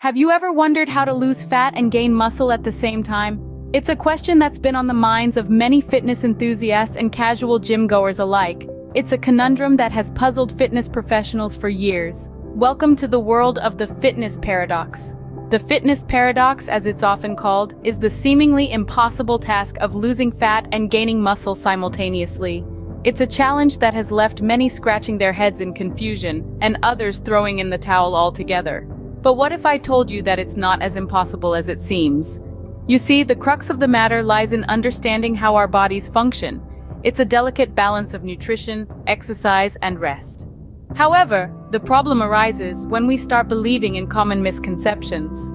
Have you ever wondered how to lose fat and gain muscle at the same time? It's a question that's been on the minds of many fitness enthusiasts and casual gym goers alike. It's a conundrum that has puzzled fitness professionals for years. Welcome to the world of the fitness paradox. The fitness paradox, as it's often called, is the seemingly impossible task of losing fat and gaining muscle simultaneously. It's a challenge that has left many scratching their heads in confusion, and others throwing in the towel altogether. But what if I told you that it's not as impossible as it seems? You see, the crux of the matter lies in understanding how our bodies function. It's a delicate balance of nutrition, exercise, and rest. However, the problem arises when we start believing in common misconceptions.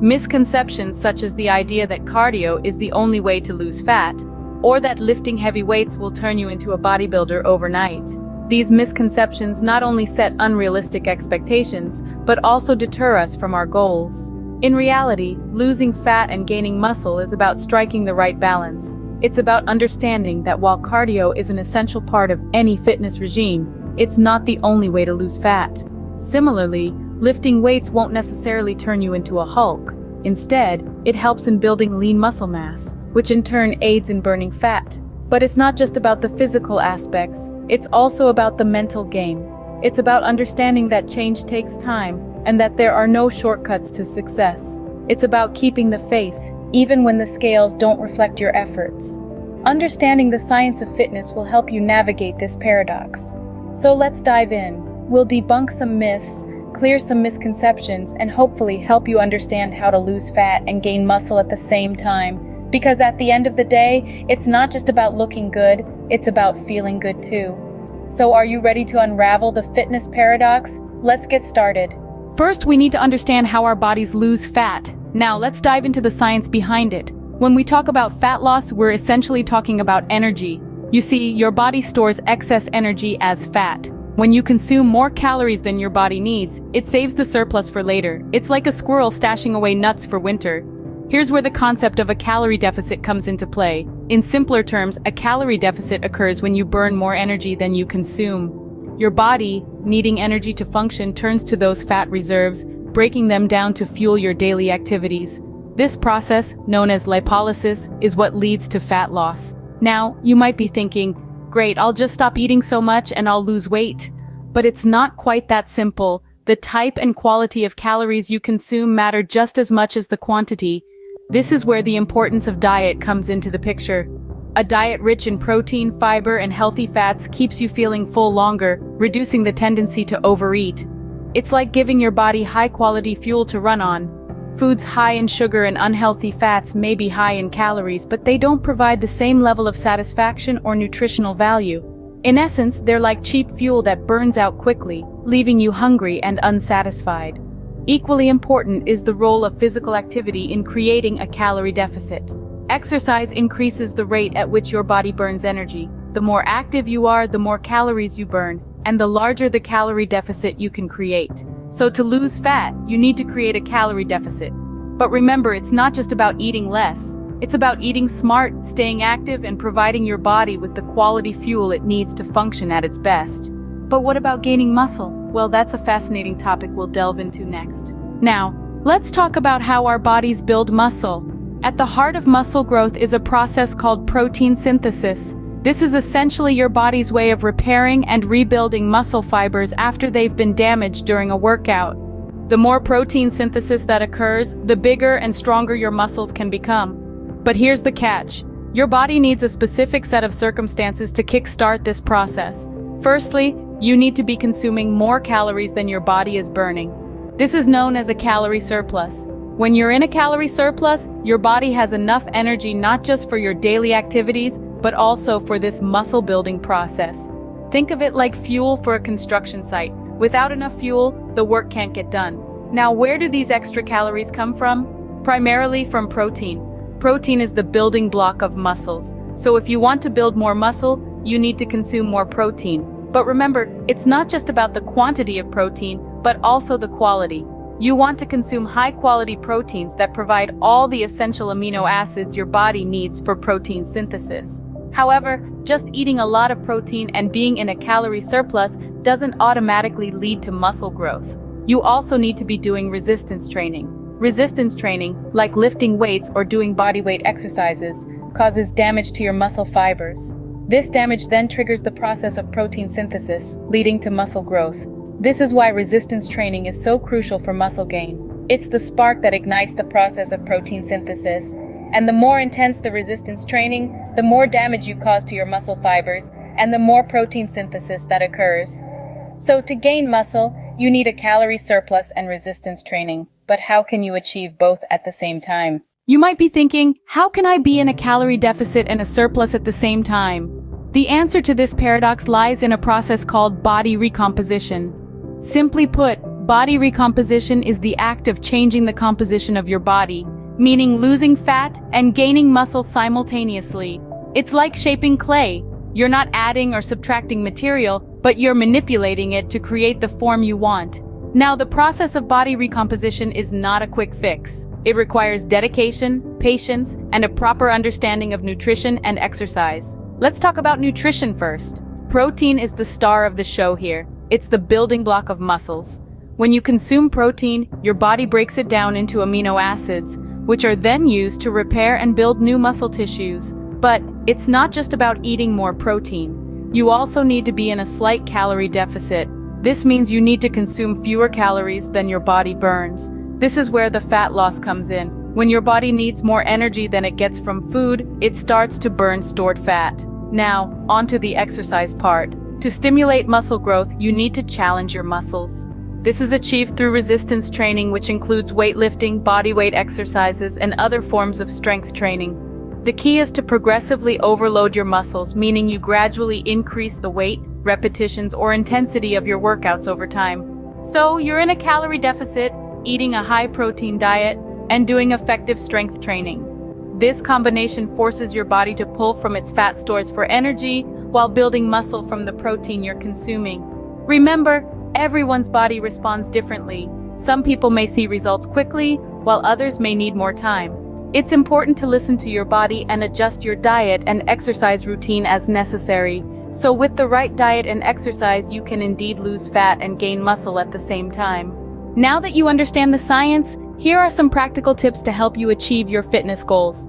Misconceptions such as the idea that cardio is the only way to lose fat, or that lifting heavy weights will turn you into a bodybuilder overnight. These misconceptions not only set unrealistic expectations, but also deter us from our goals. In reality, losing fat and gaining muscle is about striking the right balance. It's about understanding that while cardio is an essential part of any fitness regime, it's not the only way to lose fat. Similarly, lifting weights won't necessarily turn you into a Hulk. Instead, it helps in building lean muscle mass, which in turn aids in burning fat. But it's not just about the physical aspects, it's also about the mental game. It's about understanding that change takes time, and that there are no shortcuts to success. It's about keeping the faith, even when the scales don't reflect your efforts. Understanding the science of fitness will help you navigate this paradox. So let's dive in. We'll debunk some myths, clear some misconceptions, and hopefully help you understand how to lose fat and gain muscle at the same time. Because at the end of the day, it's not just about looking good, it's about feeling good too. So are you ready to unravel the fitness paradox? Let's get started. First, we need to understand how our bodies lose fat. Now, let's dive into the science behind it. When we talk about fat loss, we're essentially talking about energy. You see, your body stores excess energy as fat. When you consume more calories than your body needs, it saves the surplus for later. It's like a squirrel stashing away nuts for winter. Here's where the concept of a calorie deficit comes into play. In simpler terms, a calorie deficit occurs when you burn more energy than you consume. Your body, needing energy to function, turns to those fat reserves, breaking them down to fuel your daily activities. This process, known as lipolysis, is what leads to fat loss. Now, you might be thinking, great, I'll just stop eating so much and I'll lose weight. But it's not quite that simple. The type and quality of calories you consume matter just as much as the quantity. This is where the importance of diet comes into the picture. A diet rich in protein, fiber, and healthy fats keeps you feeling full longer, reducing the tendency to overeat. It's like giving your body high-quality fuel to run on. Foods high in sugar and unhealthy fats may be high in calories, but they don't provide the same level of satisfaction or nutritional value. In essence, they're like cheap fuel that burns out quickly, leaving you hungry and unsatisfied. Equally important is the role of physical activity in creating a calorie deficit. Exercise increases the rate at which your body burns energy. The more active you are, the more calories you burn, and the larger the calorie deficit you can create. So to lose fat, you need to create a calorie deficit. But remember, it's not just about eating less. It's about eating smart, staying active, and providing your body with the quality fuel it needs to function at its best. But what about gaining muscle? Well, that's a fascinating topic we'll delve into next. Now, let's talk about how our bodies build muscle. At the heart of muscle growth is a process called protein synthesis. This is essentially your body's way of repairing and rebuilding muscle fibers after they've been damaged during a workout. The more protein synthesis that occurs, the bigger and stronger your muscles can become. But here's the catch. Your body needs a specific set of circumstances to kickstart this process. Firstly, you need to be consuming more calories than your body is burning. This is known as a calorie surplus. When you're in a calorie surplus, your body has enough energy not just for your daily activities, but also for this muscle building process. Think of it like fuel for a construction site. Without enough fuel, the work can't get done. Now, where do these extra calories come from? Primarily from protein. Protein is the building block of muscles. So if you want to build more muscle, you need to consume more protein. But remember, it's not just about the quantity of protein, but also the quality. You want to consume high-quality proteins that provide all the essential amino acids your body needs for protein synthesis. However, just eating a lot of protein and being in a calorie surplus doesn't automatically lead to muscle growth. You also need to be doing resistance training. Resistance training, like lifting weights or doing bodyweight exercises, causes damage to your muscle fibers. This damage then triggers the process of protein synthesis, leading to muscle growth. This is why resistance training is so crucial for muscle gain. It's the spark that ignites the process of protein synthesis. And the more intense the resistance training, the more damage you cause to your muscle fibers, and the more protein synthesis that occurs. So to gain muscle, you need a calorie surplus and resistance training. But how can you achieve both at the same time? You might be thinking, how can I be in a calorie deficit and a surplus at the same time? The answer to this paradox lies in a process called body recomposition. Simply put, body recomposition is the act of changing the composition of your body, meaning losing fat and gaining muscle simultaneously. It's like shaping clay. You're not adding or subtracting material, but you're manipulating it to create the form you want. Now, the process of body recomposition is not a quick fix. It requires dedication, patience, and a proper understanding of nutrition and exercise. Let's talk about nutrition first. Protein is the star of the show here. It's the building block of muscles. When you consume protein, your body breaks it down into amino acids, which are then used to repair and build new muscle tissues. But it's not just about eating more protein. You also need to be in a slight calorie deficit. This means you need to consume fewer calories than your body burns. This is where the fat loss comes in. When your body needs more energy than it gets from food, it starts to burn stored fat. Now, onto the exercise part. To stimulate muscle growth, you need to challenge your muscles. This is achieved through resistance training, which includes weightlifting, bodyweight exercises, and other forms of strength training. The key is to progressively overload your muscles, meaning you gradually increase the weight, repetitions, or intensity of your workouts over time. So, you're in a calorie deficit, eating a high-protein diet, and doing effective strength training. This combination forces your body to pull from its fat stores for energy, while building muscle from the protein you're consuming. Remember, everyone's body responds differently. Some people may see results quickly, while others may need more time. It's important to listen to your body and adjust your diet and exercise routine as necessary. So with the right diet and exercise, you can indeed lose fat and gain muscle at the same time. Now that you understand the science, here are some practical tips to help you achieve your fitness goals.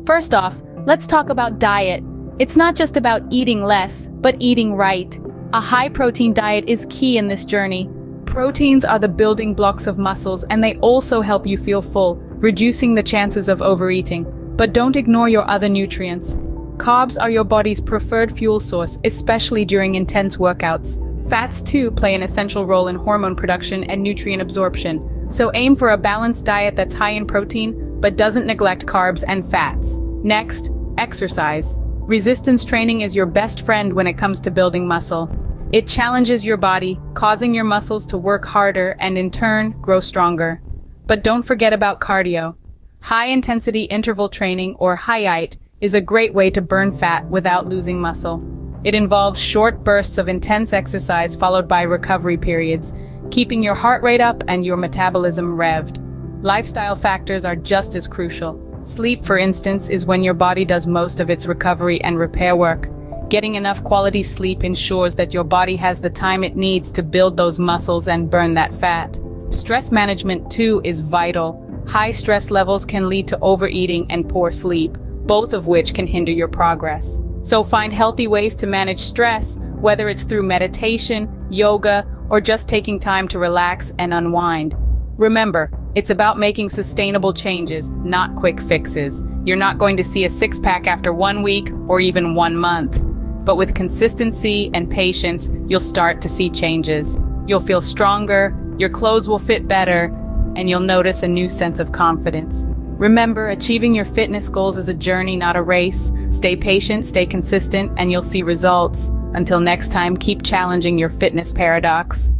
First off, let's talk about diet. It's not just about eating less, but eating right. A high-protein diet is key in this journey. Proteins are the building blocks of muscles, and they also help you feel full, reducing the chances of overeating. But don't ignore your other nutrients. Carbs are your body's preferred fuel source, especially during intense workouts. Fats, too, play an essential role in hormone production and nutrient absorption. So aim for a balanced diet that's high in protein, but doesn't neglect carbs and fats. Next, exercise. Resistance training is your best friend when it comes to building muscle. It challenges your body, causing your muscles to work harder and in turn, grow stronger. But don't forget about cardio. High-intensity interval training, or HIIT, is a great way to burn fat without losing muscle. It involves short bursts of intense exercise followed by recovery periods, keeping your heart rate up and your metabolism revved. Lifestyle factors are just as crucial. Sleep, for instance, is when your body does most of its recovery and repair work. Getting enough quality sleep ensures that your body has the time it needs to build those muscles and burn that fat. Stress management, too, is vital. High stress levels can lead to overeating and poor sleep, both of which can hinder your progress. So find healthy ways to manage stress, whether it's through meditation, yoga, or just taking time to relax and unwind. Remember, it's about making sustainable changes, not quick fixes. You're not going to see a six-pack after 1 week or even 1 month. But with consistency and patience, you'll start to see changes. You'll feel stronger, your clothes will fit better, and you'll notice a new sense of confidence. Remember, achieving your fitness goals is a journey, not a race. Stay patient, stay consistent, and you'll see results. Until next time, keep challenging your fitness paradox.